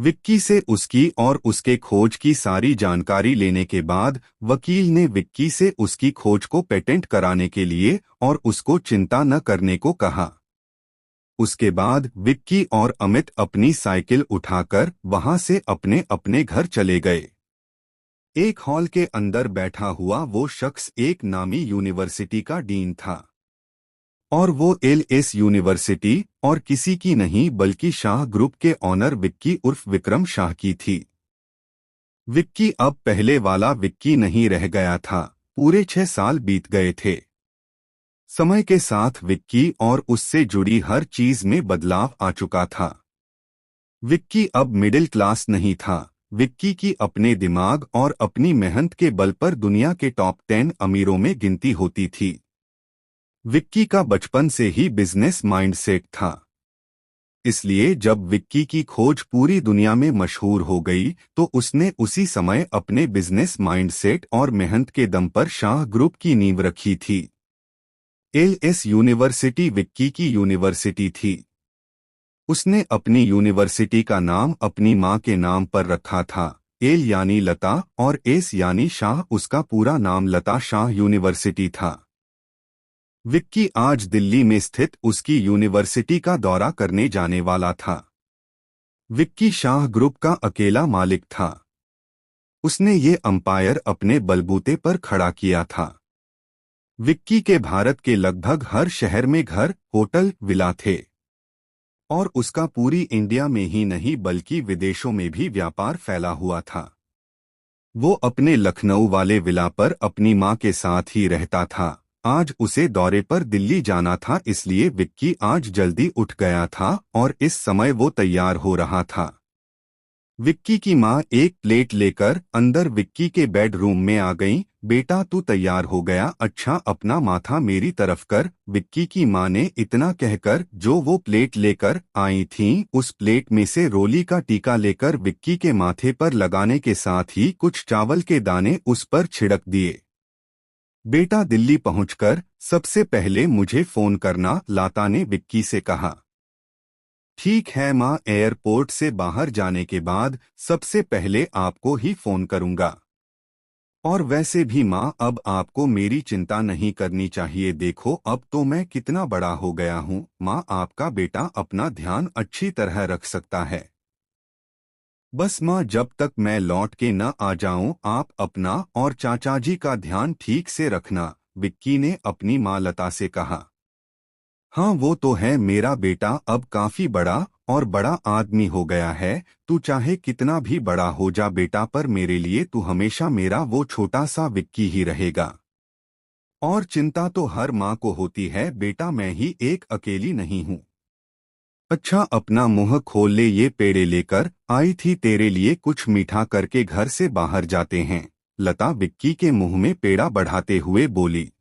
विक्की से उसकी और उसके खोज की सारी जानकारी लेने के बाद वकील ने विक्की से उसकी खोज को पेटेंट कराने के लिए और उसको चिंता न करने को कहा। उसके बाद विक्की और अमित अपनी साइकिल उठाकर वहां से अपने अपने घर चले गए। एक हॉल के अंदर बैठा हुआ वो शख्स एक नामी यूनिवर्सिटी का डीन था और वो एलएस यूनिवर्सिटी और किसी की नहीं बल्कि शाह ग्रुप के ऑनर विक्की उर्फ विक्रम शाह की थी। विक्की अब पहले वाला विक्की नहीं रह गया था। पूरे 6 साल बीत गए थे। समय के साथ विक्की और उससे जुड़ी हर चीज में बदलाव आ चुका था। विक्की अब मिडिल क्लास नहीं था। विक्की की अपने दिमाग और अपनी मेहनत के बल पर दुनिया के टॉप 10 अमीरों में गिनती होती थी। विक्की का बचपन से ही बिजनेस माइंडसेट था। इसलिए जब विक्की की खोज पूरी दुनिया में मशहूर हो गई तो उसने उसी समय अपने बिजनेस माइंडसेट और मेहनत के दम पर शाह ग्रुप की नींव रखी थी। एलएस यूनिवर्सिटी विक्की की यूनिवर्सिटी थी। उसने अपनी यूनिवर्सिटी का नाम अपनी मां के नाम पर रखा था। एल यानी लता और एस यानी शाह। उसका पूरा नाम लता शाह यूनिवर्सिटी था। विक्की आज दिल्ली में स्थित उसकी यूनिवर्सिटी का दौरा करने जाने वाला था। विक्की शाह ग्रुप का अकेला मालिक था। उसने ये अंपायर अपने बलबूते पर खड़ा किया था। विक्की के भारत के लगभग हर शहर में घर, होटल, विला थे और उसका पूरी इंडिया में ही नहीं बल्कि विदेशों में भी व्यापार फैला हुआ था। वो अपने लखनऊ वाले विला पर अपनी मां के साथ ही रहता था। आज उसे दौरे पर दिल्ली जाना था, इसलिए विक्की आज जल्दी उठ गया था और इस समय वो तैयार हो रहा था। विक्की की मां एक प्लेट लेकर अंदर विक्की के बेडरूम में आ गईं। बेटा तू तैयार हो गया? अच्छा, अपना माथा मेरी तरफ कर। विक्की की मां ने इतना कहकर जो वो प्लेट लेकर आई थीं उस प्लेट में से रोली का टीका लेकर विक्की के माथे पर लगाने के साथ ही कुछ चावल के दाने उस पर छिड़क दिए। बेटा दिल्ली पहुंचकर सबसे पहले मुझे फोन करना, लता ने विक्की से कहा। ठीक है मां, एयरपोर्ट से बाहर जाने के बाद सबसे पहले आपको ही फोन करूंगा। और वैसे भी मां, अब आपको मेरी चिंता नहीं करनी चाहिए। देखो अब तो मैं कितना बड़ा हो गया हूं। मां, आपका बेटा अपना ध्यान अच्छी तरह रख सकता है। बस मां, जब तक मैं लौट के न आ जाऊं आप अपना और चाचा जी का ध्यान ठीक से रखना, विक्की ने अपनी मां लता से कहा। हाँ वो तो है, मेरा बेटा अब काफी बड़ा और बड़ा आदमी हो गया है। तू चाहे कितना भी बड़ा हो जा बेटा, पर मेरे लिए तू हमेशा मेरा वो छोटा सा विक्की ही रहेगा। और चिंता तो हर माँ को होती है बेटा, मैं ही एक अकेली नहीं हूँ। अच्छा अपना मुंह खोल ले, ये पेड़े लेकर आई थी तेरे लिए, कुछ मीठा करके घर से बाहर जाते हैं। लता विक्की के मुंह में पेड़ा बढ़ाते हुए बोली।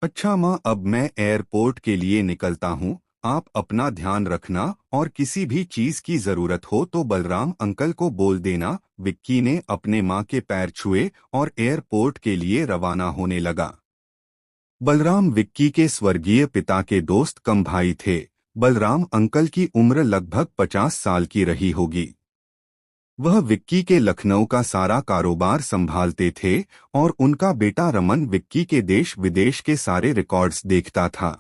अच्छा माँ, अब मैं एयरपोर्ट के लिए निकलता हूँ। आप अपना ध्यान रखना और किसी भी चीज की जरूरत हो तो बलराम अंकल को बोल देना। विक्की ने अपने माँ के पैर छुए और एयरपोर्ट के लिए रवाना होने लगा। बलराम विक्की के स्वर्गीय पिता के दोस्त कम भाई थे। बलराम अंकल की उम्र लगभग 50 साल की रही होगी। वह विक्की के लखनऊ का सारा कारोबार संभालते थे और उनका बेटा रमन विक्की के देश विदेश के सारे रिकॉर्ड्स देखता था।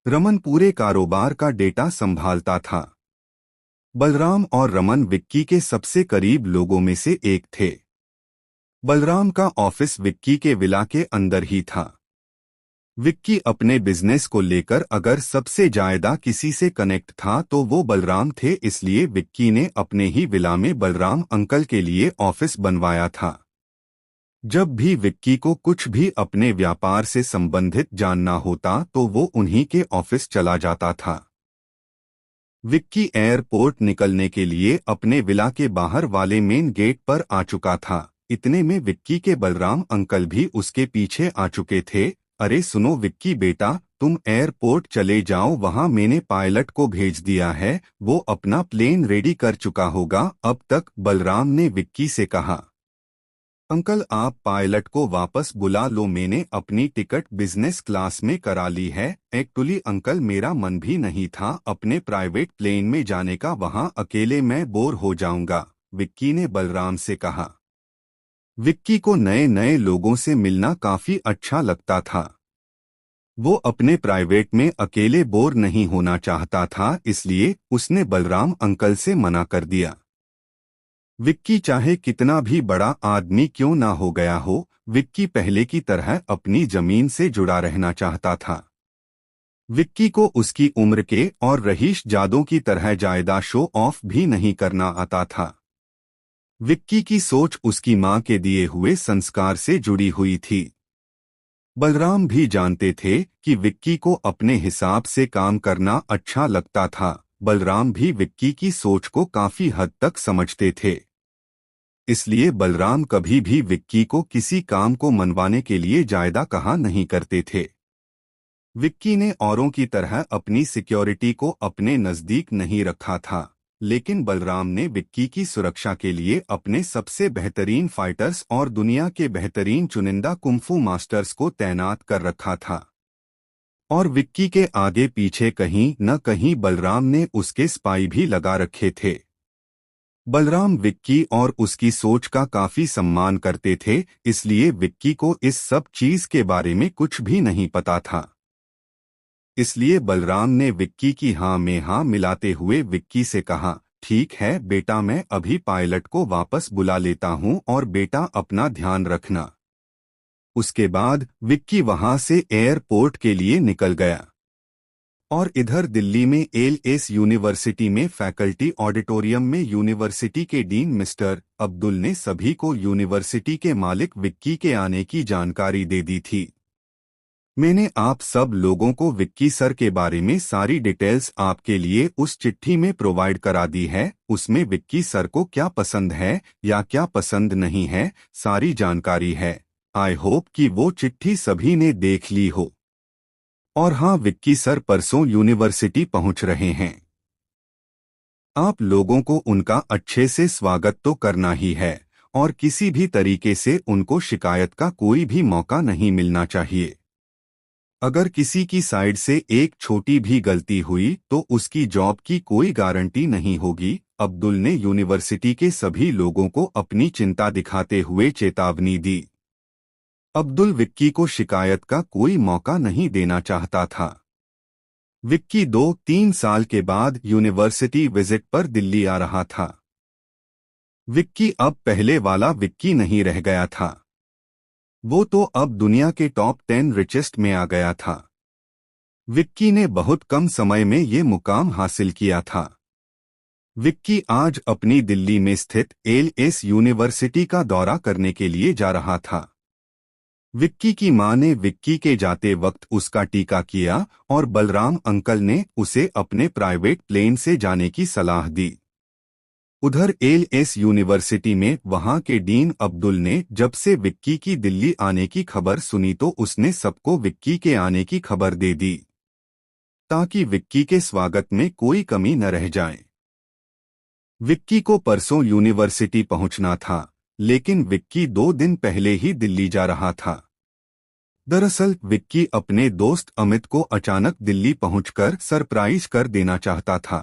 रमन पूरे कारोबार का डेटा संभालता था। बलराम और रमन विक्की के सबसे करीब लोगों में से एक थे। बलराम का ऑफिस विक्की के विला के अंदर ही था। विक्की अपने बिजनेस को लेकर अगर सबसे ज्यादा किसी से कनेक्ट था तो वो बलराम थे, इसलिए विक्की ने अपने ही विला में बलराम अंकल के लिए ऑफिस बनवाया था। जब भी विक्की को कुछ भी अपने व्यापार से संबंधित जानना होता तो वो उन्हीं के ऑफिस चला जाता था। विक्की एयरपोर्ट निकलने के लिए अपने विला के बाहर वाले मेन गेट पर आ चुका था। इतने में विक्की के बलराम अंकल भी उसके पीछे आ चुके थे। अरे सुनो विक्की बेटा, तुम एयरपोर्ट चले जाओ, वहां मैंने पायलट को भेज दिया है, वो अपना प्लेन रेडी कर चुका होगा अब तक, बलराम ने विक्की से कहा। अंकल, आप पायलट को वापस बुला लो, मैंने अपनी टिकट बिजनेस क्लास में करा ली है। एक्चुअली अंकल, मेरा मन भी नहीं था अपने प्राइवेट प्लेन में जाने का, वहां अकेले मैं बोर हो जाऊंगा, विक्की ने बलराम से कहा। विक्की को नए नए लोगों से मिलना काफी अच्छा लगता था। वो अपने प्राइवेट में अकेले बोर नहीं होना चाहता था, इसलिए उसने बलराम अंकल से मना कर दिया। विक्की चाहे कितना भी बड़ा आदमी क्यों ना हो गया हो, विक्की पहले की तरह अपनी जमीन से जुड़ा रहना चाहता था। विक्की को उसकी उम्र के और रहीश जादों की तरह जायदा शो ऑफ भी नहीं करना आता था। विक्की की सोच उसकी मां के दिए हुए संस्कार से जुड़ी हुई थी। बलराम भी जानते थे कि विक्की को अपने हिसाब से काम करना अच्छा लगता था। बलराम भी विक्की की सोच को काफी हद तक समझते थे। इसलिए बलराम कभी भी विक्की को किसी काम को मनवाने के लिए जायदा कहा नहीं करते थे। विक्की ने औरों की तरह अपनी सिक्योरिटी को अपने नजदीक नहीं रखा था, लेकिन बलराम ने विक्की की सुरक्षा के लिए अपने सबसे बेहतरीन फाइटर्स और दुनिया के बेहतरीन चुनिंदा कुंफू मास्टर्स को तैनात कर रखा था। और विक्की के आगे पीछे कहीं न कहीं बलराम ने उसके स्पाई भी लगा रखे थे। बलराम विक्की और उसकी सोच का काफी सम्मान करते थे, इसलिए विक्की को इस सब चीज के बारे में कुछ भी नहीं पता था। इसलिए बलराम ने विक्की की हाँ में हाँ मिलाते हुए विक्की से कहा, ठीक है बेटा, मैं अभी पायलट को वापस बुला लेता हूँ और बेटा अपना ध्यान रखना। उसके बाद विक्की वहां से एयरपोर्ट के लिए निकल गया। और इधर दिल्ली में एलएस यूनिवर्सिटी में फैकल्टी ऑडिटोरियम में यूनिवर्सिटी के डीन मिस्टर अब्दुल ने सभी को यूनिवर्सिटी के मालिक विक्की के आने की जानकारी दे दी थी। मैंने आप सब लोगों को विक्की सर के बारे में सारी डिटेल्स आपके लिए उस चिट्ठी में प्रोवाइड करा दी है। उसमें विक्की सर को क्या पसंद है या क्या पसंद नहीं है, सारी जानकारी है। आई होप कि वो चिट्ठी सभी ने देख ली हो। और हाँ, विक्की सर परसों यूनिवर्सिटी पहुंच रहे हैं। आप लोगों को उनका अच्छे से स्वागत तो करना ही है और किसी भी तरीके से उनको शिकायत का कोई भी मौका नहीं मिलना चाहिए। अगर किसी की साइड से एक छोटी भी गलती हुई तो उसकी जॉब की कोई गारंटी नहीं होगी। अब्दुल ने यूनिवर्सिटी के सभी लोगों को अपनी चिंता दिखाते हुए चेतावनी दी। अब्दुल विक्की को शिकायत का कोई मौका नहीं देना चाहता था। विक्की 2-3 साल के बाद यूनिवर्सिटी विजिट पर दिल्ली आ रहा था। विक्की अब पहले वाला विक्की नहीं रह गया था। वो तो अब दुनिया के टॉप 10 रिचेस्ट में आ गया था। विक्की ने बहुत कम समय में ये मुकाम हासिल किया था। विक्की आज अपनी दिल्ली में स्थित एलएस यूनिवर्सिटी का दौरा करने के लिए जा रहा था। विक्की की मां ने विक्की के जाते वक्त उसका टीका किया और बलराम अंकल ने उसे अपने प्राइवेट प्लेन से जाने की सलाह दी। उधर एलएस यूनिवर्सिटी में वहां के डीन अब्दुल ने जब से विक्की की दिल्ली आने की खबर सुनी तो उसने सबको विक्की के आने की खबर दे दी, ताकि विक्की के स्वागत में कोई कमी न रह जाए। विक्की को परसों यूनिवर्सिटी पहुंचना था, लेकिन विक्की 2 दिन पहले ही दिल्ली जा रहा था। दरअसल विक्की अपने दोस्त अमित को अचानक दिल्ली पहुंचकर सरप्राइज कर देना चाहता था।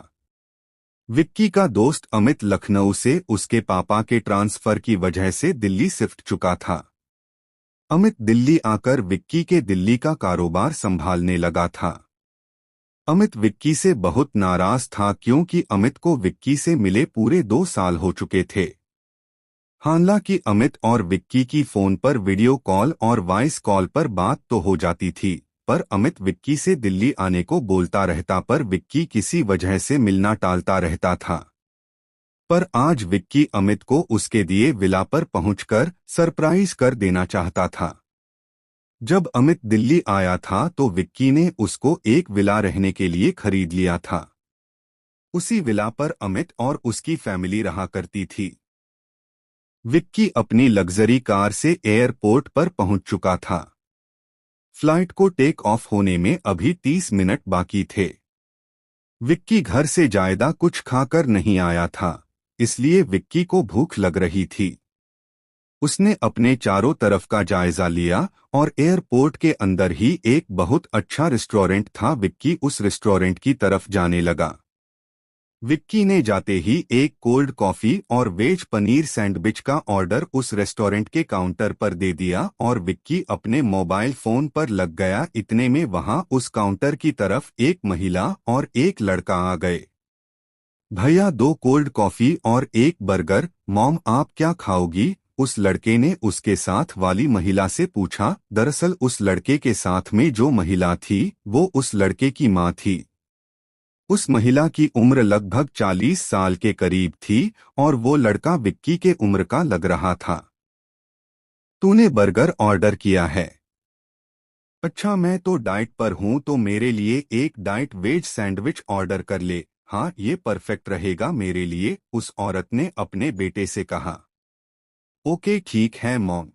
विक्की का दोस्त अमित लखनऊ से उसके पापा के ट्रांसफर की वजह से दिल्ली शिफ्ट चुका था। अमित दिल्ली आकर विक्की के दिल्ली का कारोबार संभालने लगा था। अमित विक्की से बहुत नाराज था क्योंकि अमित को विक्की से मिले पूरे 2 साल हो चुके थे। हालांकि अमित और विक्की की फोन पर वीडियो कॉल और वॉइस कॉल पर बात तो हो जाती थी, पर अमित विक्की से दिल्ली आने को बोलता रहता पर विक्की किसी वजह से मिलना टालता रहता था। पर आज विक्की अमित को उसके दिए विला पर पहुंचकर सरप्राइज कर देना चाहता था। जब अमित दिल्ली आया था तो विक्की ने उसको एक विला रहने के लिए खरीद लिया था। उसी विला पर अमित और उसकी फैमिली रहा करती थी। विक्की अपनी लग्जरी कार से एयरपोर्ट पर पहुंच चुका था। फ्लाइट को टेक ऑफ होने में अभी 30 मिनट बाकी थे। विक्की घर से ज्यादा कुछ खाकर नहीं आया था, इसलिए विक्की को भूख लग रही थी। उसने अपने चारों तरफ का जायजा लिया और एयरपोर्ट के अंदर ही एक बहुत अच्छा रेस्टोरेंट था। विक्की उस रेस्टोरेंट की तरफ जाने लगा। विक्की ने जाते ही एक कोल्ड कॉफी और वेज पनीर सैंडविच का ऑर्डर उस रेस्टोरेंट के काउंटर पर दे दिया और विक्की अपने मोबाइल फोन पर लग गया। इतने में वहां उस काउंटर की तरफ एक महिला और एक लड़का आ गए। भैया, 2 कोल्ड कॉफी और एक बर्गर। मॉम, आप क्या खाओगी? उस लड़के ने उसके साथ वाली महिला से पूछा। दरअसल उस लड़के के साथ में जो महिला थी वो उस लड़के की माँ थी। उस महिला की उम्र लगभग 40 साल के करीब थी और वो लड़का विक्की के उम्र का लग रहा था। तूने बर्गर ऑर्डर किया है? अच्छा, मैं तो डाइट पर हूँ तो मेरे लिए एक डाइट वेज सैंडविच ऑर्डर कर ले। हाँ, ये परफेक्ट रहेगा मेरे लिए, उस औरत ने अपने बेटे से कहा। ओके ठीक है मॉम।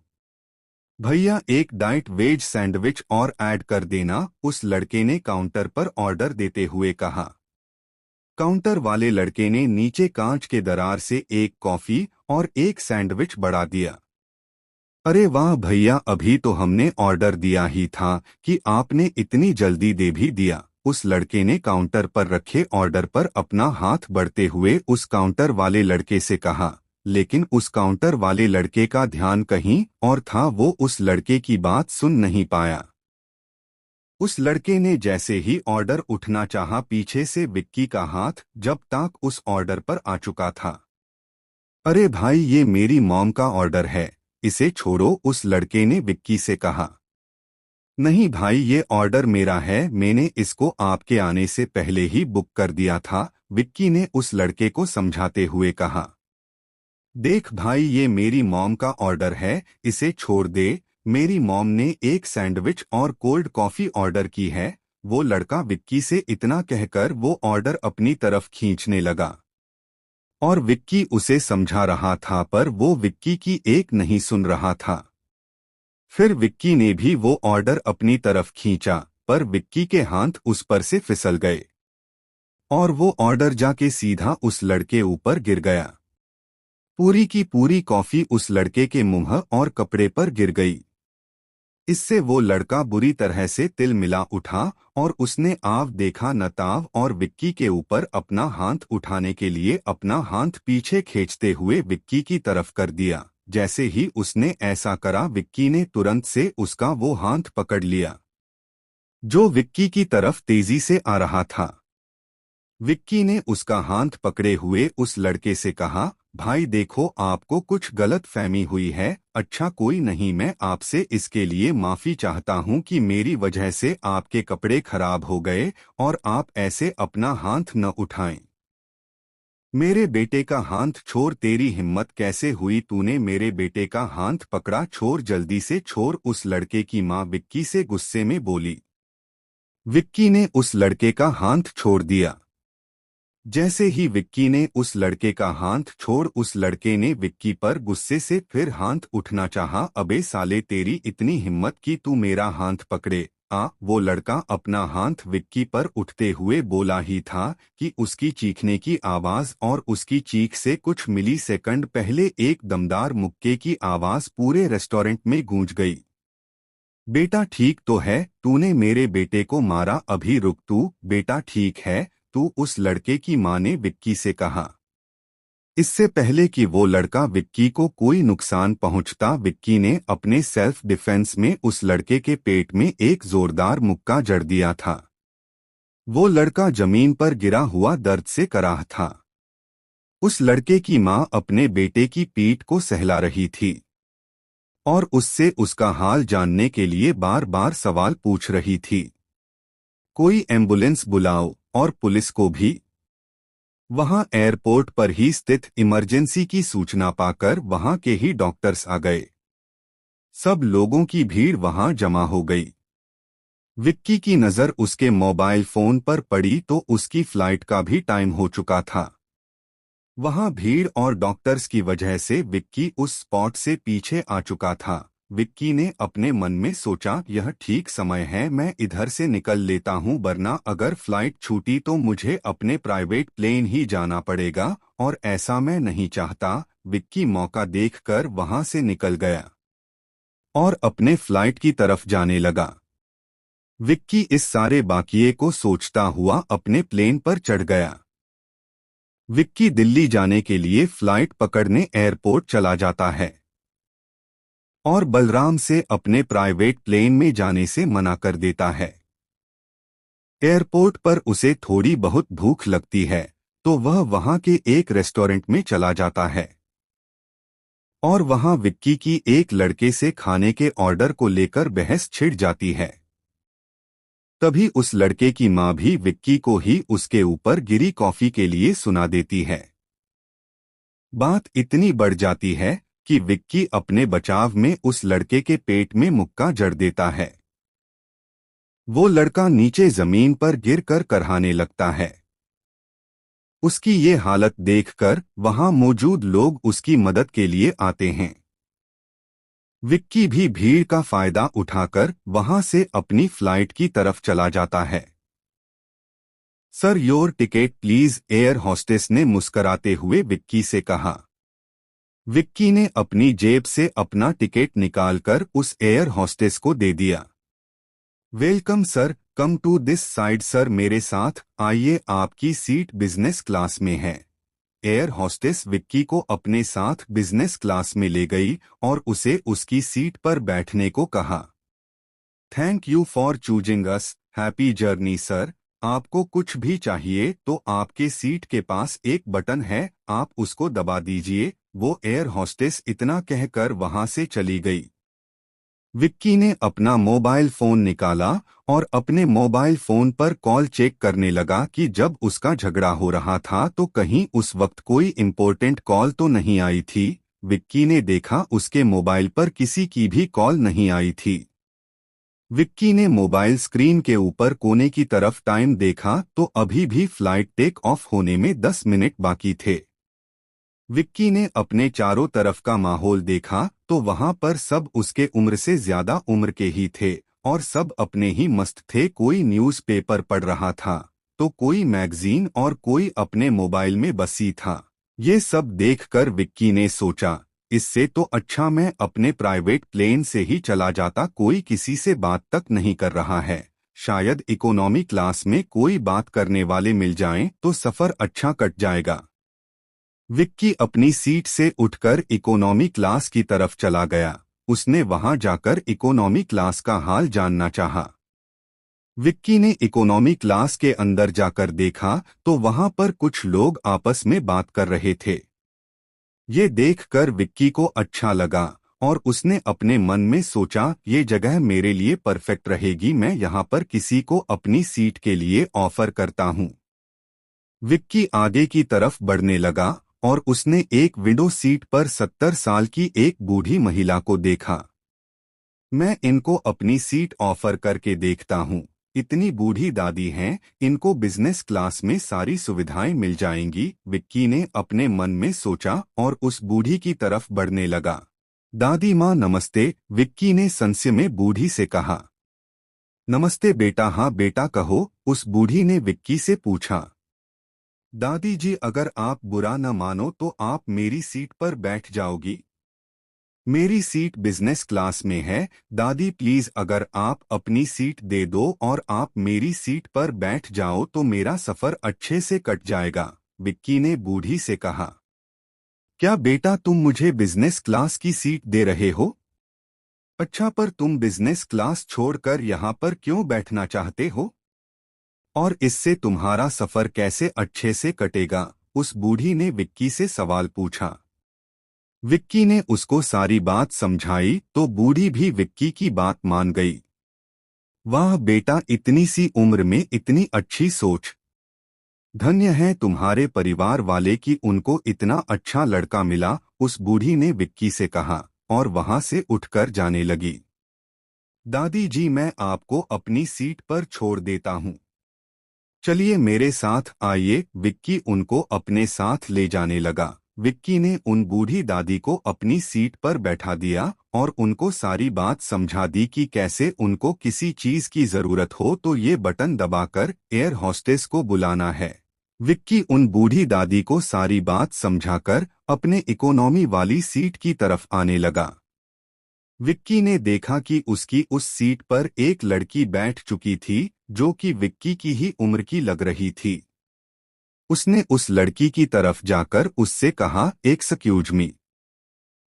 भैया, एक डाइट वेज सैंडविच और ऐड कर देना, उस लड़के ने काउंटर पर ऑर्डर देते हुए कहा। काउंटर वाले लड़के ने नीचे कांच के दरार से एक कॉफी और एक सैंडविच बढ़ा दिया। अरे वाह भैया, अभी तो हमने ऑर्डर दिया ही था कि आपने इतनी जल्दी दे भी दिया। उस लड़के ने काउंटर पर रखे ऑर्डर पर अपना हाथ बढ़ते हुए उस काउंटर वाले लड़के से कहा। लेकिन उस काउंटर वाले लड़के का ध्यान कहीं और था, वो उस लड़के की बात सुन नहीं पाया। उस लड़के ने जैसे ही ऑर्डर उठना चाहा, पीछे से विक्की का हाथ जब तक उस ऑर्डर पर आ चुका था। अरे भाई, ये मेरी मॉम का ऑर्डर है, इसे छोड़ो, उस लड़के ने विक्की से कहा। नहीं भाई, ये ऑर्डर मेरा है, मैंने इसको आपके आने से पहले ही बुक कर दिया था, विक्की ने उस लड़के को समझाते हुए कहा। देख भाई, ये मेरी मॉम का ऑर्डर है, इसे छोड़ दे। मेरी मॉम ने एक सैंडविच और कोल्ड कॉफी ऑर्डर की है। वो लड़का विक्की से इतना कहकर वो ऑर्डर अपनी तरफ खींचने लगा और विक्की उसे समझा रहा था पर वो विक्की की एक नहीं सुन रहा था। फिर विक्की ने भी वो ऑर्डर अपनी तरफ खींचा पर विक्की के हाथ उस पर से फिसल गए और वो ऑर्डर जाके सीधा उस लड़के ऊपर गिर गया। पूरी की पूरी कॉफी उस लड़के के मुंह और कपड़े पर गिर गई। इससे वो लड़का बुरी तरह से तिल मिला उठा और उसने आव देखा न ताव और विक्की के ऊपर अपना हाथ उठाने के लिए अपना हाथ पीछे खींचते हुए विक्की की तरफ कर दिया। जैसे ही उसने ऐसा करा, विक्की ने तुरंत से उसका वो हाथ पकड़ लिया जो विक्की की तरफ तेजी से आ रहा था। विक्की ने उसका हाथ पकड़े हुए उस लड़के से कहा, भाई देखो, आपको कुछ गलत फहमी हुई है। अच्छा कोई नहीं, मैं आपसे इसके लिए माफी चाहता हूं कि मेरी वजह से आपके कपड़े खराब हो गए और आप ऐसे अपना हाथ न उठाएं। मेरे बेटे का हाथ छोड़, तेरी हिम्मत कैसे हुई? तूने मेरे बेटे का हाथ पकड़ा, छोड़, जल्दी से छोड़, उस लड़के की मां विक्की से गुस्से में बोली। विक्की ने उस लड़के का हाथ छोड़ दिया। जैसे ही विक्की ने उस लड़के का हाथ छोड़, उस लड़के ने विक्की पर गुस्से से फिर हाथ उठना चाहा। अबे साले, तेरी इतनी हिम्मत कि तू मेरा हाथ पकड़े? वो लड़का अपना हाथ विक्की पर उठते हुए बोला ही था कि उसकी चीखने की आवाज और उसकी चीख से कुछ मिलीसेकंड पहले एक दमदार मुक्के की आवाज पूरे रेस्टोरेंट में गूंज गई। बेटा ठीक तो है? तूने मेरे बेटे को मारा? अभी रुक तू, बेटा ठीक है तू? उस लड़के की मां ने विक्की से कहा। इससे पहले कि वो लड़का विक्की को कोई नुकसान पहुंचता, विक्की ने अपने सेल्फ डिफेंस में उस लड़के के पेट में एक जोरदार मुक्का जड़ दिया था। वो लड़का जमीन पर गिरा हुआ दर्द से कराह था। उस लड़के की मां अपने बेटे की पीठ को सहला रही थी और उससे उसका हाल जानने के लिए बार बार सवाल पूछ रही थी। कोई एम्बुलेंस बुलाओ और पुलिस को भी। वहां एयरपोर्ट पर ही स्थित इमरजेंसी की सूचना पाकर वहां के ही डॉक्टर्स आ गए। सब लोगों की भीड़ वहां जमा हो गई। विक्की की नजर उसके मोबाइल फोन पर पड़ी तो उसकी फ्लाइट का भी टाइम हो चुका था। वहां भीड़ और डॉक्टर्स की वजह से विक्की उस स्पॉट से पीछे आ चुका था। विक्की ने अपने मन में सोचा, यह ठीक समय है, मैं इधर से निकल लेता हूं, वरना अगर फ्लाइट छूटी तो मुझे अपने प्राइवेट प्लेन ही जाना पड़ेगा और ऐसा मैं नहीं चाहता। विक्की मौका देखकर वहां से निकल गया और अपने फ्लाइट की तरफ जाने लगा। विक्की इस सारे बाकिये को सोचता हुआ अपने प्लेन पर चढ़ गया। विक्की दिल्ली जाने के लिए फ्लाइट पकड़ने एयरपोर्ट चला जाता है और बलराम से अपने प्राइवेट प्लेन में जाने से मना कर देता है। एयरपोर्ट पर उसे थोड़ी बहुत भूख लगती है तो वह वहां के एक रेस्टोरेंट में चला जाता है और वहां विक्की की एक लड़के से खाने के ऑर्डर को लेकर बहस छिड़ जाती है। तभी उस लड़के की मां भी विक्की को ही उसके ऊपर गिरी कॉफी के लिए सुना देती है। बात इतनी बढ़ जाती है कि विक्की अपने बचाव में उस लड़के के पेट में मुक्का जड़ देता है। वो लड़का नीचे जमीन पर गिरकर करहाने लगता है। उसकी ये हालत देखकर वहां मौजूद लोग उसकी मदद के लिए आते हैं। विक्की भी भीड़ का फायदा उठाकर वहां से अपनी फ्लाइट की तरफ चला जाता है। Sir your ticket please, air hostess ने मुस्कराते हुए विक्की से कहा। विक्की ने अपनी जेब से अपना टिकट निकालकर उस एयर होस्टेस को दे दिया। Welcome sir, come to this side sir, मेरे साथ आइए, आपकी सीट बिजनेस क्लास में है। एयर होस्टेस विक्की को अपने साथ बिजनेस क्लास में ले गई और उसे उसकी सीट पर बैठने को कहा। Thank you for choosing us, happy journey sir. आपको कुछ भी चाहिए तो आपके सीट के पास एक बटन है, आप उसको दबा दीजिए। वो एयर होस्टेस इतना कहकर वहां से चली गई। विक्की ने अपना मोबाइल फोन निकाला और अपने मोबाइल फोन पर कॉल चेक करने लगा कि जब उसका झगड़ा हो रहा था तो कहीं उस वक्त कोई इम्पोर्टेंट कॉल तो नहीं आई थी। विक्की ने देखा उसके मोबाइल पर किसी की भी कॉल नहीं आई थी। विक्की ने मोबाइल स्क्रीन के ऊपर कोने की तरफ टाइम देखा तो अभी भी फ्लाइट टेक ऑफ होने में 10 मिनट बाकी थे। विक्की ने अपने चारों तरफ का माहौल देखा तो वहां पर सब उसके उम्र से ज्यादा उम्र के ही थे और सब अपने ही मस्त थे। कोई न्यूज़पेपर पढ़ रहा था तो कोई मैगजीन और कोई अपने मोबाइल में बसी था। ये सब देखकर विक्की ने सोचा, इससे तो अच्छा मैं अपने प्राइवेट प्लेन से ही चला जाता, कोई किसी से बात तक नहीं कर रहा है। शायद इकोनॉमी क्लास में कोई बात करने वाले मिल जाएं तो सफर अच्छा कट जाएगा। विक्की अपनी सीट से उठकर इकोनॉमी क्लास की तरफ चला गया। उसने वहां जाकर इकोनॉमी क्लास का हाल जानना चाहा। विक्की ने इकोनॉमी क्लास के अंदर जाकर देखा तो वहां पर कुछ लोग आपस में बात कर रहे थे। ये देखकर विक्की को अच्छा लगा और उसने अपने मन में सोचा, ये जगह मेरे लिए परफेक्ट रहेगी, मैं यहाँ पर किसी को अपनी सीट के लिए ऑफर करता हूँ। विक्की आगे की तरफ बढ़ने लगा और उसने एक विंडो सीट पर 70 साल की एक बूढ़ी महिला को देखा। मैं इनको अपनी सीट ऑफर करके देखता हूँ। इतनी बूढ़ी दादी हैं, इनको बिजनेस क्लास में सारी सुविधाएं मिल जाएंगी। विक्की ने अपने मन में सोचा और उस बूढ़ी की तरफ बढ़ने लगा। दादी माँ नमस्ते, विक्की ने संशय में बूढ़ी से कहा। नमस्ते बेटा। हाँ बेटा कहो, उस बूढ़ी ने विक्की से पूछा। दादी जी, अगर आप बुरा न मानो तो आप मेरी सीट पर बैठ जाओगी। मेरी सीट बिजनेस क्लास में है दादी, प्लीज अगर आप अपनी सीट दे दो और आप मेरी सीट पर बैठ जाओ तो मेरा सफर अच्छे से कट जाएगा, विक्की ने बूढ़ी से कहा। क्या बेटा तुम मुझे बिजनेस क्लास की सीट दे रहे हो? अच्छा, पर तुम बिजनेस क्लास छोड़कर यहाँ पर क्यों बैठना चाहते हो? और इससे तुम्हारा सफर कैसे अच्छे से कटेगा? उस बूढ़ी ने विक्की से सवाल पूछा। विक्की ने उसको सारी बात समझाई तो बूढ़ी भी विक्की की बात मान गई। वाह बेटा, इतनी सी उम्र में इतनी अच्छी सोच। धन्य है तुम्हारे परिवार वाले कि उनको इतना अच्छा लड़का मिला, उस बूढ़ी ने विक्की से कहा और वहां से उठकर जाने लगी। दादी जी, मैं आपको अपनी सीट पर छोड़ देता हूँ, चलिए मेरे साथ आइए। विक्की उनको अपने साथ ले जाने लगा। विक्की ने उन बूढ़ी दादी को अपनी सीट पर बैठा दिया और उनको सारी बात समझा दी कि कैसे उनको किसी चीज की जरूरत हो तो ये बटन दबाकर एयर होस्टेस को बुलाना है। विक्की उन बूढ़ी दादी को सारी बात समझाकर अपने इकोनॉमी वाली सीट की तरफ आने लगा। विक्की ने देखा कि उसकी उस सीट पर एक लड़की बैठ चुकी थी जो कि विक्की की ही उम्र की लग रही थी। उसने उस लड़की की तरफ जाकर उससे कहा, एक्सक्यूज मी।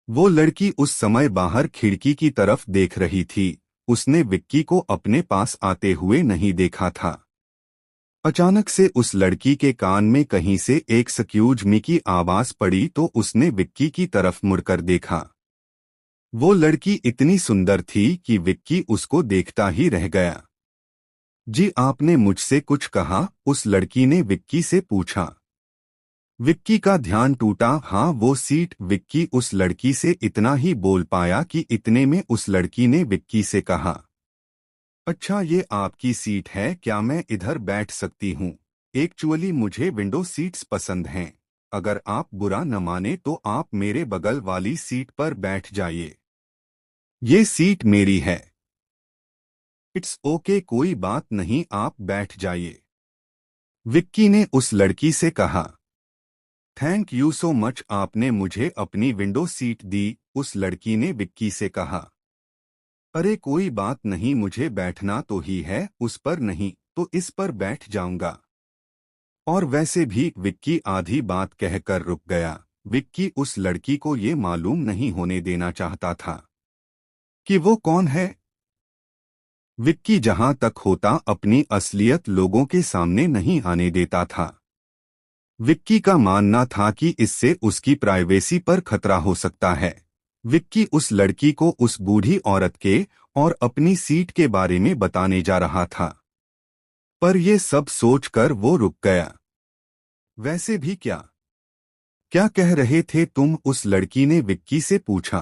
वो लड़की उस समय बाहर खिड़की की तरफ देख रही थी। उसने विक्की को अपने पास आते हुए नहीं देखा था। अचानक से उस लड़की के कान में कहीं से एक्सक्यूज मी की आवाज पड़ी तो उसने विक्की की तरफ मुड़कर देखा। वो लड़की इतनी सुंदर थी कि विक्की उसको देखता ही रह गया। जी आपने मुझसे कुछ कहा? उस लड़की ने विक्की से पूछा। विक्की का ध्यान टूटा। हाँ, वो सीट। विक्की उस लड़की से इतना ही बोल पाया कि इतने में उस लड़की ने विक्की से कहा, अच्छा ये आपकी सीट है, क्या मैं इधर बैठ सकती हूँ? एक्चुअली मुझे विंडो सीट्स पसंद हैं। अगर आप बुरा न माने तो आप मेरे बगल वाली सीट पर बैठ जाइए। ये सीट मेरी है। इट्स ओके, कोई बात नहीं, आप बैठ जाइए। विक्की ने उस लड़की से कहा। थैंक यू सो मच, आपने मुझे अपनी विंडो सीट दी। उस लड़की ने विक्की से कहा। अरे कोई बात नहीं, मुझे बैठना तो ही है, उस पर नहीं तो इस पर बैठ जाऊंगा। और वैसे भी विक्की आधी बात कहकर रुक गया। विक्की उस लड़की को ये मालूम नहीं होने देना चाहता था कि वो कौन है। विक्की जहां तक होता अपनी असलियत लोगों के सामने नहीं आने देता था। विक्की का मानना था कि इससे उसकी प्राइवेसी पर खतरा हो सकता है। विक्की उस लड़की को उस बूढ़ी औरत के और अपनी सीट के बारे में बताने जा रहा था, पर यह सब सोचकर वो रुक गया। वैसे भी क्या क्या कह रहे थे तुम? उस लड़की ने विक्की से पूछा।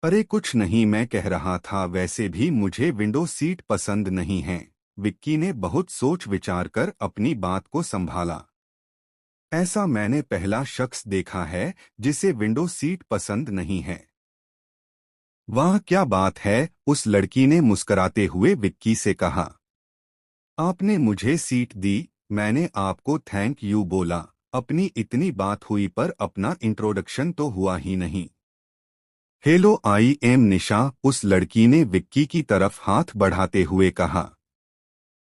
अरे कुछ नहीं, मैं कह रहा था वैसे भी मुझे विंडो सीट पसंद नहीं है। विक्की ने बहुत सोच विचार कर अपनी बात को संभाला। ऐसा मैंने पहला शख्स देखा है जिसे विंडो सीट पसंद नहीं है। वाह क्या बात है, उस लड़की ने मुस्कराते हुए विक्की से कहा। आपने मुझे सीट दी, मैंने आपको थैंक यू बोला। अपनी इतनी बात हुई पर अपना इंट्रोडक्शन तो हुआ ही नहीं। हेलो, आई एम निशा। उस लड़की ने विक्की की तरफ हाथ बढ़ाते हुए कहा।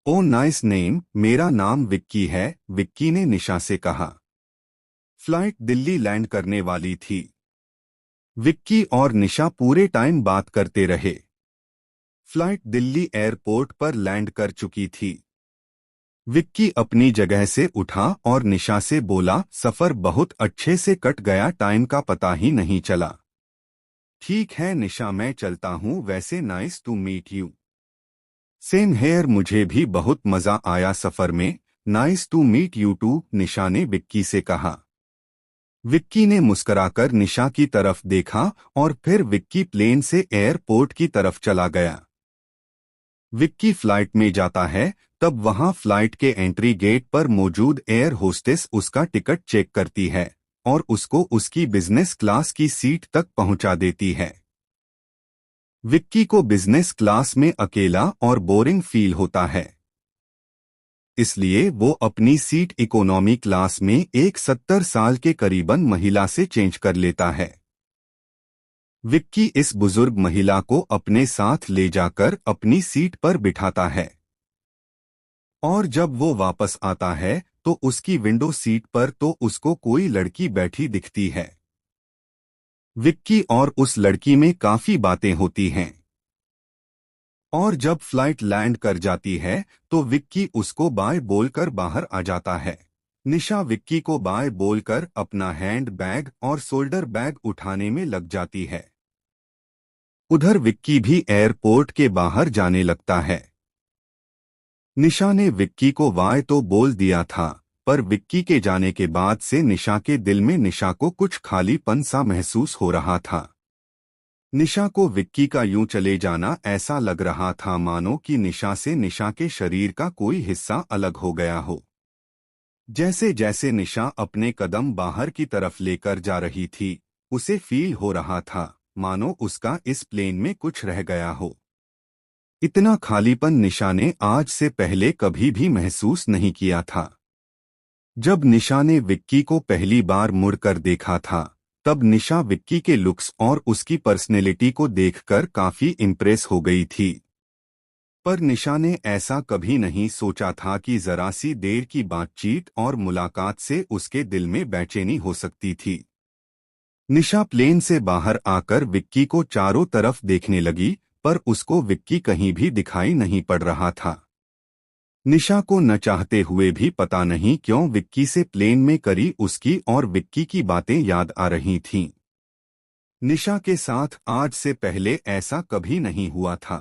ओ नाइस नेम, मेरा नाम विक्की है, विक्की ने निशा से कहा। फ्लाइट दिल्ली लैंड करने वाली थी। विक्की और निशा पूरे टाइम बात करते रहे। फ्लाइट दिल्ली एयरपोर्ट पर लैंड कर चुकी थी। विक्की अपनी जगह से उठा और निशा से बोला, सफर बहुत अच्छे से कट गया, टाइम का पता ही नहीं चला। ठीक है निशा, मैं चलता हूँ, वैसे nice to meet you. Same here, मुझे भी बहुत मजा आया सफर में। Nice to meet you too, Nisha ने विक्की से कहा। विक्की ने मुस्कुराकर निशा की तरफ देखा और फिर विक्की प्लेन से एयरपोर्ट की तरफ चला गया। विक्की फ्लाइट में जाता है तब वहां फ्लाइट के एंट्री गेट पर मौजूद एयर होस्टेस उसका टिकट चेक करती है और उसको उसकी बिजनेस क्लास की सीट तक पहुंचा देती है। विक्की को बिजनेस क्लास में अकेला और बोरिंग फील होता है, इसलिए वो अपनी सीट इकोनॉमी क्लास में एक 70 साल के करीबन महिला से चेंज कर लेता है। विक्की इस बुजुर्ग महिला को अपने साथ ले जाकर अपनी सीट पर बिठाता है और जब वो वापस आता है तो उसकी विंडो सीट पर तो उसको कोई लड़की बैठी दिखती है। विक्की और उस लड़की में काफी बातें होती हैं और जब फ्लाइट लैंड कर जाती है तो विक्की उसको बाय बोलकर बाहर आ जाता है। निशा विक्की को बाय बोलकर अपना हैंड बैग और शोल्डर बैग उठाने में लग जाती है। उधर विक्की भी एयरपोर्ट के बाहर जाने लगता है। निशा ने विक्की को बाय तो बोल दिया था, पर विक्की के जाने के बाद से निशा के दिल में निशा को कुछ खालीपन सा महसूस हो रहा था। निशा को विक्की का यूं चले जाना ऐसा लग रहा था मानो कि निशा से निशा के शरीर का कोई हिस्सा अलग हो गया हो। जैसे जैसे निशा अपने कदम बाहर की तरफ लेकर जा रही थी, उसे फील हो रहा था मानो उसका इस प्लेन में कुछ रह गया हो। इतना खालीपन निशा ने आज से पहले कभी भी महसूस नहीं किया था। जब निशा ने विक्की को पहली बार मुड़कर देखा था, तब निशा विक्की के लुक्स और उसकी पर्सनैलिटी को देखकर काफी इम्प्रेस हो गई थी। पर निशा ने ऐसा कभी नहीं सोचा था कि जरा सी देर की बातचीत और मुलाकात से उसके दिल में बेचैनी हो सकती थी। निशा प्लेन से बाहर आकर विक्की को चारों तरफ देखने लगी, पर उसको विक्की कहीं भी दिखाई नहीं पड़ रहा था। निशा को न चाहते हुए भी पता नहीं क्यों विक्की से प्लेन में करी उसकी और विक्की की बातें याद आ रही थीं। निशा के साथ आज से पहले ऐसा कभी नहीं हुआ था।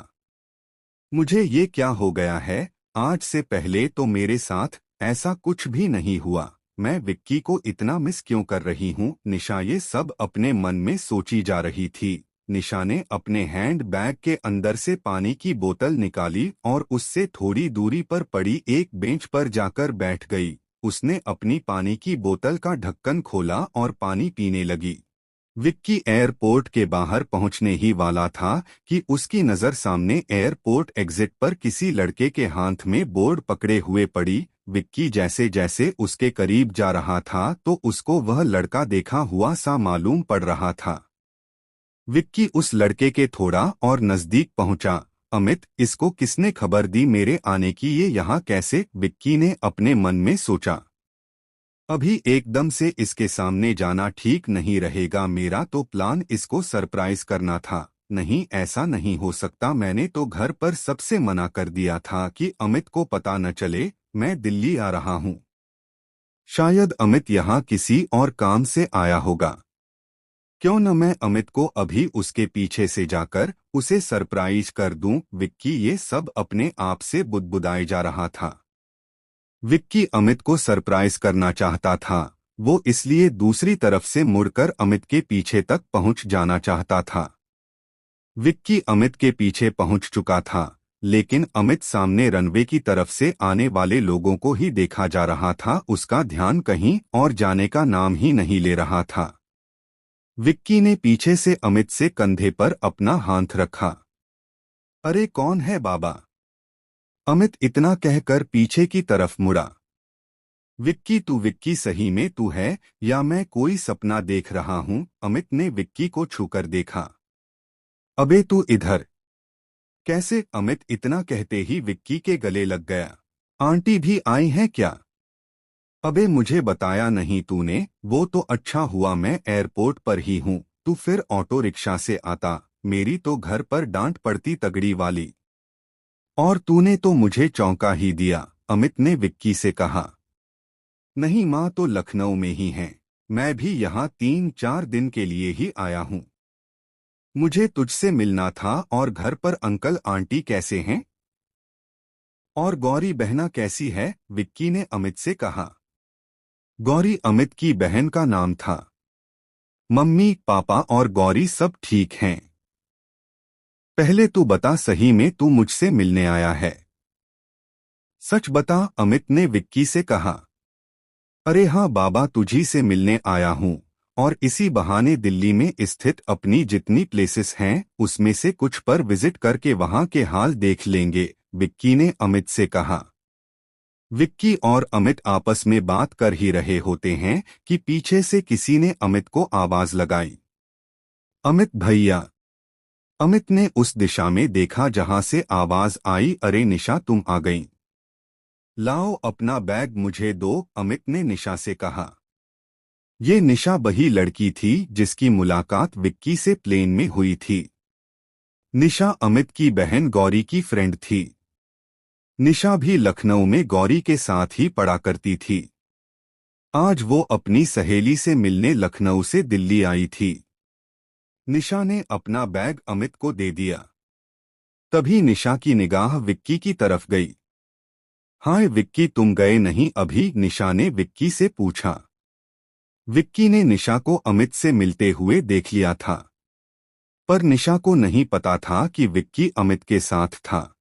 मुझे ये क्या हो गया है, आज से पहले तो मेरे साथ ऐसा कुछ भी नहीं हुआ। मैं विक्की को इतना मिस क्यों कर रही हूँ? निशा ये सब अपने मन में सोची जा रही थी। निशा ने अपने हैंड बैग के अंदर से पानी की बोतल निकाली और उससे थोड़ी दूरी पर पड़ी एक बेंच पर जाकर बैठ गई। उसने अपनी पानी की बोतल का ढक्कन खोला और पानी पीने लगी। विक्की एयरपोर्ट के बाहर पहुंचने ही वाला था कि उसकी नज़र सामने एयरपोर्ट एग्जिट पर किसी लड़के के हाथ में बोर्ड पकड़े हुए पड़ी। विक्की जैसे जैसे उसके करीब जा रहा था तो उसको वह लड़का देखा हुआ सा मालूम पड़ रहा था। विक्की उस लड़के के थोड़ा और नजदीक पहुंचा। अमित, इसको किसने खबर दी मेरे आने की? ये यहाँ कैसे? विक्की ने अपने मन में सोचा। अभी एकदम से इसके सामने जाना ठीक नहीं रहेगा। मेरा तो प्लान इसको सरप्राइज करना था। नहीं, ऐसा नहीं हो सकता। मैंने तो घर पर सबसे मना कर दिया था कि अमित को पता न चले मैं दिल्ली आ रहा हूँ। शायद अमित यहाँ किसी और काम से आया होगा। क्यों न मैं अमित को अभी उसके पीछे से जाकर उसे सरप्राइज कर दूं। विक्की ये सब अपने आप से बुदबुदाए जा रहा था। विक्की अमित को सरप्राइज करना चाहता था। वो इसलिए दूसरी तरफ से मुड़कर अमित के पीछे तक पहुंच जाना चाहता था। विक्की अमित के पीछे पहुंच चुका था, लेकिन अमित सामने रनवे की तरफ से आने वाले लोगों को ही देखा जा रहा था। उसका ध्यान कहीं और जाने का नाम ही नहीं ले रहा था। विक्की ने पीछे से अमित से कंधे पर अपना हाथ रखा। अरे कौन है बाबा? अमित इतना कहकर पीछे की तरफ मुड़ा। विक्की सही में तू है या मैं कोई सपना देख रहा हूँ? अमित ने विक्की को छूकर देखा। अबे तू इधर कैसे? अमित इतना कहते ही विक्की के गले लग गया। आंटी भी आई हैं क्या? अबे मुझे बताया नहीं तूने। वो तो अच्छा हुआ मैं एयरपोर्ट पर ही हूँ। तू फिर ऑटो रिक्शा से आता, मेरी तो घर पर डांट पड़ती तगड़ी वाली। और तूने तो मुझे चौंका ही दिया। अमित ने विक्की से कहा। नहीं, माँ तो लखनऊ में ही हैं। मैं भी यहाँ 3-4 दिन के लिए ही आया हूँ। मुझे तुझसे मिलना था। और घर पर अंकल आंटी कैसे हैं? और गौरी बहना कैसी है? विक्की ने अमित से कहा। गौरी अमित की बहन का नाम था। मम्मी पापा और गौरी सब ठीक हैं। पहले तू बता, सही में तू मुझसे मिलने आया है? सच बता, अमित ने विक्की से कहा। अरे हाँ बाबा, तुझी से मिलने आया हूँ। और इसी बहाने दिल्ली में स्थित अपनी जितनी प्लेसेस हैं उसमें से कुछ पर विजिट करके वहाँ के हाल देख लेंगे, विक्की ने अमित से कहा। विक्की और अमित आपस में बात कर ही रहे होते हैं कि पीछे से किसी ने अमित को आवाज लगाई। अमित भैया। अमित ने उस दिशा में देखा जहां से आवाज आई। अरे निशा, तुम आ गई। लाओ अपना बैग मुझे दो, अमित ने निशा से कहा। ये निशा वही लड़की थी जिसकी मुलाकात विक्की से प्लेन में हुई थी। निशा अमित की बहन गौरी की फ्रेंड थी। निशा भी लखनऊ में गौरी के साथ ही पढ़ा करती थी। आज वो अपनी सहेली से मिलने लखनऊ से दिल्ली आई थी। निशा ने अपना बैग अमित को दे दिया। तभी निशा की निगाह विक्की की तरफ गई। हाय विक्की, तुम गए नहीं अभी? निशा ने विक्की से पूछा। विक्की ने निशा को अमित से मिलते हुए देख लिया था, पर निशा को नहीं पता था कि विक्की अमित के साथ था।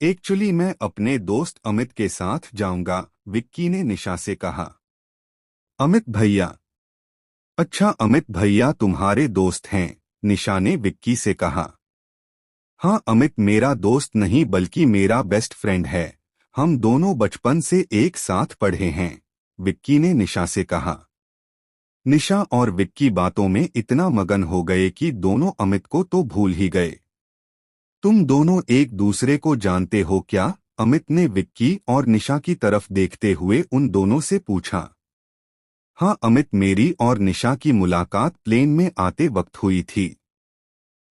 एक्चुअली मैं अपने दोस्त अमित के साथ जाऊंगा, विक्की ने निशा से कहा। अमित भैया? अच्छा, अमित भैया तुम्हारे दोस्त हैं? निशा ने विक्की से कहा। हाँ, अमित मेरा दोस्त नहीं बल्कि मेरा बेस्ट फ्रेंड है। हम दोनों बचपन से एक साथ पढ़े हैं। विक्की ने निशा से कहा। निशा और विक्की बातों में इतना मगन हो गए कि दोनों अमित को तो भूल ही गए। तुम दोनों एक दूसरे को जानते हो क्या? अमित ने विक्की और निशा की तरफ देखते हुए उन दोनों से पूछा। हाँ अमित, मेरी और निशा की मुलाकात प्लेन में आते वक्त हुई थी।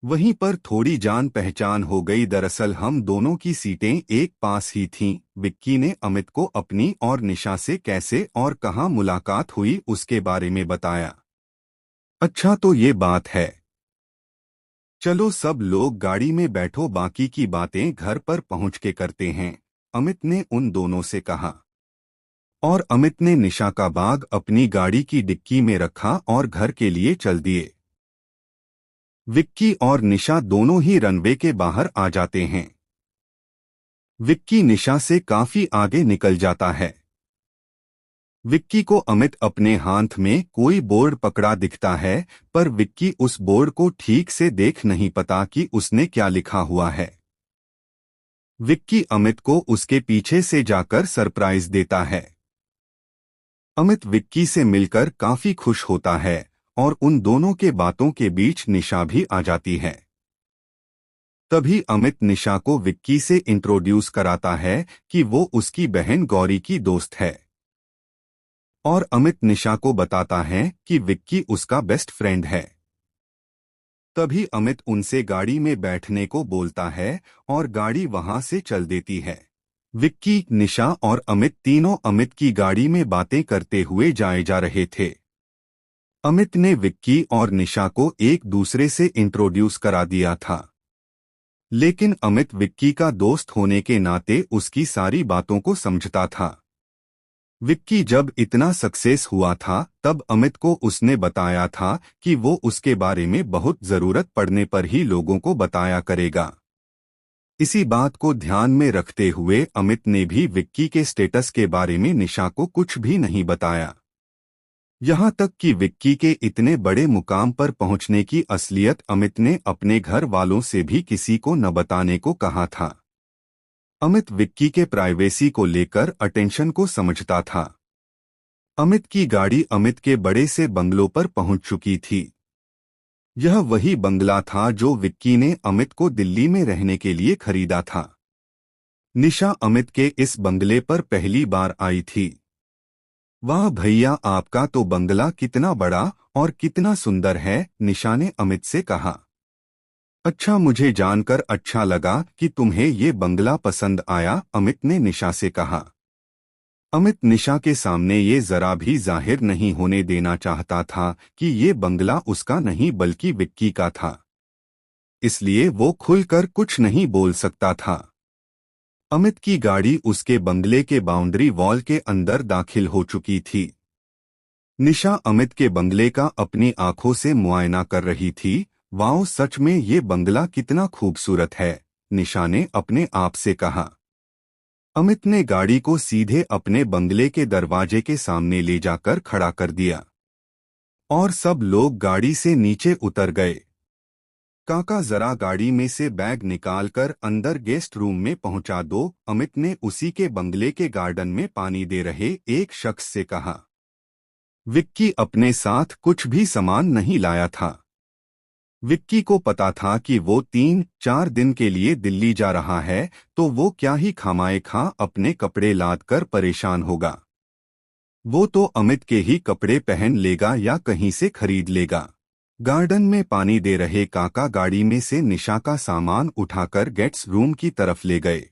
वहीं पर थोड़ी जान पहचान हो गई। दरअसल हम दोनों की सीटें एक पास ही थीं। विक्की ने अमित को अपनी और निशा से कैसे और कहाँ मुलाकात हुई उसके बारे में बताया। अच्छा तो ये बात है। चलो सब लोग गाड़ी में बैठो, बाकी की बातें घर पर पहुंच के करते हैं, अमित ने उन दोनों से कहा। और अमित ने निशा का बैग अपनी गाड़ी की डिक्की में रखा और घर के लिए चल दिए। विक्की और निशा दोनों ही रनवे के बाहर आ जाते हैं। विक्की निशा से काफी आगे निकल जाता है। विक्की को अमित अपने हाथ में कोई बोर्ड पकड़ा दिखता है, पर विक्की उस बोर्ड को ठीक से देख नहीं पाता कि उसने क्या लिखा हुआ है। विक्की अमित को उसके पीछे से जाकर सरप्राइज देता है। अमित विक्की से मिलकर काफी खुश होता है और उन दोनों के बातों के बीच निशा भी आ जाती है। तभी अमित निशा को विक्की से इंट्रोड्यूस कराता है कि वो उसकी बहन गौरी की दोस्त है। और अमित निशा को बताता है कि विक्की उसका बेस्ट फ्रेंड है। तभी अमित उनसे गाड़ी में बैठने को बोलता है और गाड़ी वहां से चल देती है। विक्की, निशा और अमित तीनों अमित की गाड़ी में बातें करते हुए जाए जा रहे थे। अमित ने विक्की और निशा को एक दूसरे से इंट्रोड्यूस करा दिया था, लेकिन अमित विक्की का दोस्त होने के नाते उसकी सारी बातों को समझता था। विक्की जब इतना सक्सेस हुआ था तब अमित को उसने बताया था कि वो उसके बारे में बहुत जरूरत पड़ने पर ही लोगों को बताया करेगा। इसी बात को ध्यान में रखते हुए अमित ने भी विक्की के स्टेटस के बारे में निशा को कुछ भी नहीं बताया। यहाँ तक कि विक्की के इतने बड़े मुकाम पर पहुंचने की असलियत अमित ने अपने घर वालों से भी किसी को न बताने को कहा था। अमित विक्की के प्राइवेसी को लेकर अटेंशन को समझता था। अमित की गाड़ी अमित के बड़े से बंगलों पर पहुंच चुकी थी। यह वही बंगला था जो विक्की ने अमित को दिल्ली में रहने के लिए खरीदा था। निशा अमित के इस बंगले पर पहली बार आई थी। वाह भैया, आपका तो बंगला कितना बड़ा और कितना सुंदर है, निशा ने अमित से कहा। अच्छा, मुझे जानकर अच्छा लगा कि तुम्हें ये बंगला पसंद आया, अमित ने निशा से कहा। अमित निशा के सामने ये जरा भी जाहिर नहीं होने देना चाहता था कि ये बंगला उसका नहीं बल्कि विक्की का था, इसलिए वो खुलकर कुछ नहीं बोल सकता था। अमित की गाड़ी उसके बंगले के बाउंड्री वॉल के अंदर दाखिल हो चुकी थी। निशा अमित के बंगले का अपनी आंखों से मुआयना कर रही थी। वाओ, सच में ये बंगला कितना खूबसूरत है, निशा ने अपने आप से कहा। अमित ने गाड़ी को सीधे अपने बंगले के दरवाजे के सामने ले जाकर खड़ा कर दिया और सब लोग गाड़ी से नीचे उतर गए। काका, जरा गाड़ी में से बैग निकालकर अंदर गेस्ट रूम में पहुंचा दो, अमित ने उसी के बंगले के गार्डन में पानी दे रहे एक शख्स से कहा। विक्की अपने साथ कुछ भी सामान नहीं लाया था। विक्की को पता था कि वो 3-4 दिन के लिए दिल्ली जा रहा है, तो वो क्या ही खामाए-खा अपने कपड़े लाद कर परेशान होगा। वो तो अमित के ही कपड़े पहन लेगा या कहीं से खरीद लेगा। गार्डन में पानी दे रहे काका गाड़ी में से निशा का सामान उठाकर गेट्स रूम की तरफ ले गए।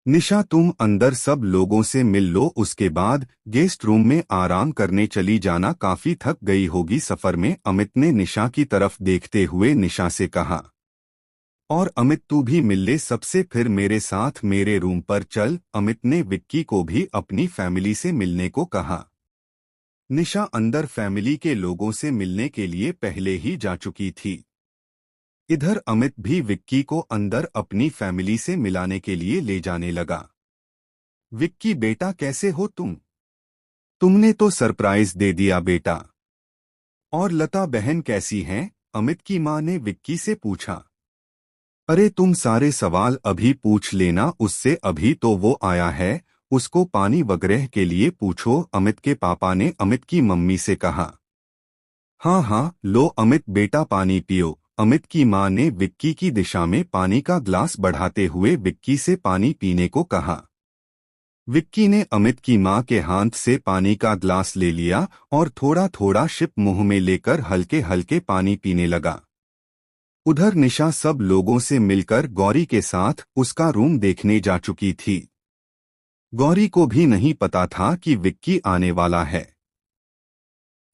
निशा, तुम अंदर सब लोगों से मिल लो, उसके बाद गेस्ट रूम में आराम करने चली जाना, काफी थक गई होगी सफर में, अमित ने निशा की तरफ देखते हुए निशा से कहा। और अमित, तू भी मिल ले सबसे, फिर मेरे साथ मेरे रूम पर चल, अमित ने विक्की को भी अपनी फैमिली से मिलने को कहा। निशा अंदर फैमिली के लोगों से मिलने के लिए पहले ही जा चुकी थी। इधर अमित भी विक्की को अंदर अपनी फैमिली से मिलाने के लिए ले जाने लगा। विक्की बेटा, कैसे हो तुम? तुमने तो सरप्राइज दे दिया बेटा। और लता बहन कैसी हैं? अमित की मां ने विक्की से पूछा। अरे तुम सारे सवाल अभी पूछ लेना उससे, अभी तो वो आया है उसको पानी वगैरह के लिए पूछो। अमित के पापा ने अमित की मम्मी से कहा। हाँ हाँ, लो अमित बेटा पानी पियो। अमित की माँ ने विक्की की दिशा में पानी का ग्लास बढ़ाते हुए विक्की से पानी पीने को कहा। विक्की ने अमित की माँ के हाथ से पानी का ग्लास ले लिया और थोड़ा थोड़ा सिप मुंह में लेकर हल्के हल्के पानी पीने लगा। उधर निशा सब लोगों से मिलकर गौरी के साथ उसका रूम देखने जा चुकी थी। गौरी को भी नहीं पता था कि विक्की आने वाला है।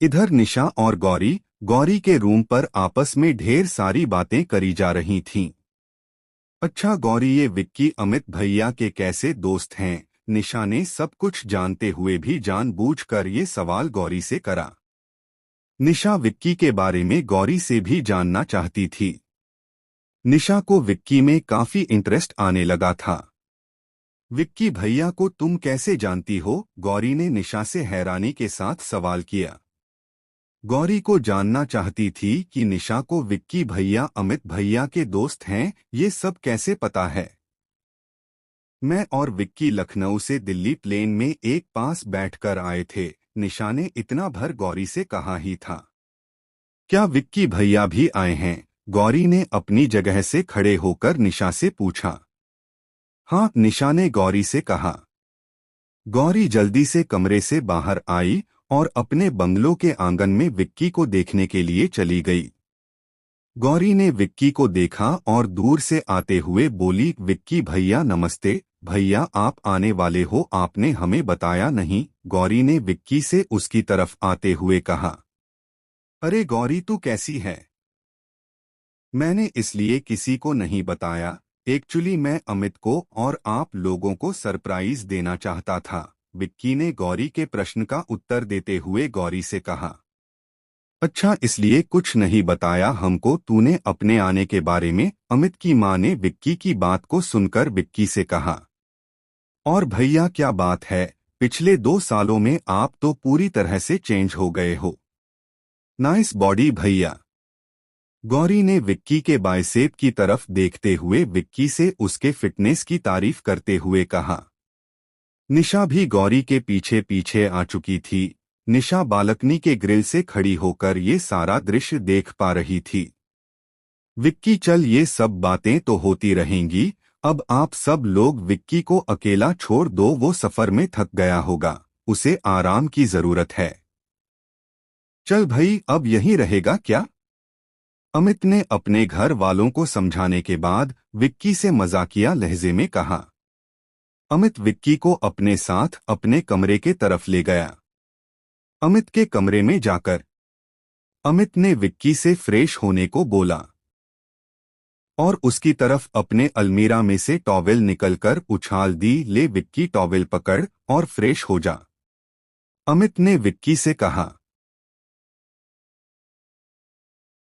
इधर निशा और गौरी गौरी के रूम पर आपस में ढेर सारी बातें करी जा रही थीं। अच्छा गौरी, ये विक्की अमित भैया के कैसे दोस्त हैं? निशा ने सब कुछ जानते हुए भी जानबूझकर ये सवाल गौरी से करा। निशा विक्की के बारे में गौरी से भी जानना चाहती थी। निशा को विक्की में काफी इंटरेस्ट आने लगा था। विक्की भैया को तुम कैसे जानती हो? गौरी ने निशा से हैरानी के साथ सवाल किया। गौरी को जानना चाहती थी कि निशा को विक्की भैया अमित भैया के दोस्त हैं, ये सब कैसे पता है। मैं और विक्की लखनऊ से दिल्ली प्लेन में एक पास बैठकर आए थे, निशा ने इतना भर गौरी से कहा ही था। क्या विक्की भैया भी आए हैं? गौरी ने अपनी जगह से खड़े होकर निशा से पूछा। हाँ, निशा ने गौरी से कहा। गौरी जल्दी से कमरे से बाहर आई और अपने बंगलो के आंगन में विक्की को देखने के लिए चली गई। गौरी ने विक्की को देखा और दूर से आते हुए बोली, विक्की भैया नमस्ते। भैया आप आने वाले हो, आपने हमें बताया नहीं। गौरी ने विक्की से उसकी तरफ आते हुए कहा। अरे गौरी, तू कैसी है? मैंने इसलिए किसी को नहीं बताया, एक्चुअली मैं अमित को और आप लोगों को सरप्राइज देना चाहता था। विक्की ने गौरी के प्रश्न का उत्तर देते हुए गौरी से कहा। अच्छा, इसलिए कुछ नहीं बताया हमको तूने अपने आने के बारे में? अमित की मां ने विक्की की बात को सुनकर विक्की से कहा। और भैया क्या बात है, पिछले 2 सालों में आप तो पूरी तरह से चेंज हो गए हो। नाइस बॉडी भैया। गौरी ने विक्की के बाइसेप की तरफ देखते हुए विक्की से उसके फिटनेस की तारीफ करते हुए कहा। निशा भी गौरी के पीछे पीछे आ चुकी थी। निशा बालकनी के ग्रिल से खड़ी होकर ये सारा दृश्य देख पा रही थी। विक्की चल, ये सब बातें तो होती रहेंगी, अब आप सब लोग विक्की को अकेला छोड़ दो, वो सफर में थक गया होगा, उसे आराम की जरूरत है। चल भाई, अब यहीं रहेगा क्या? अमित ने अपने घर वालों को समझाने के बाद विक्की से मजाकिया लहजे में कहा। अमित विक्की को अपने साथ अपने कमरे के तरफ ले गया। अमित के कमरे में जाकर अमित ने विक्की से फ्रेश होने को बोला और उसकी तरफ अपने अलमीरा में से टॉवेल निकलकर उछाल दी। ले विक्की, टॉवेल पकड़ और फ्रेश हो जा। अमित ने विक्की से कहा।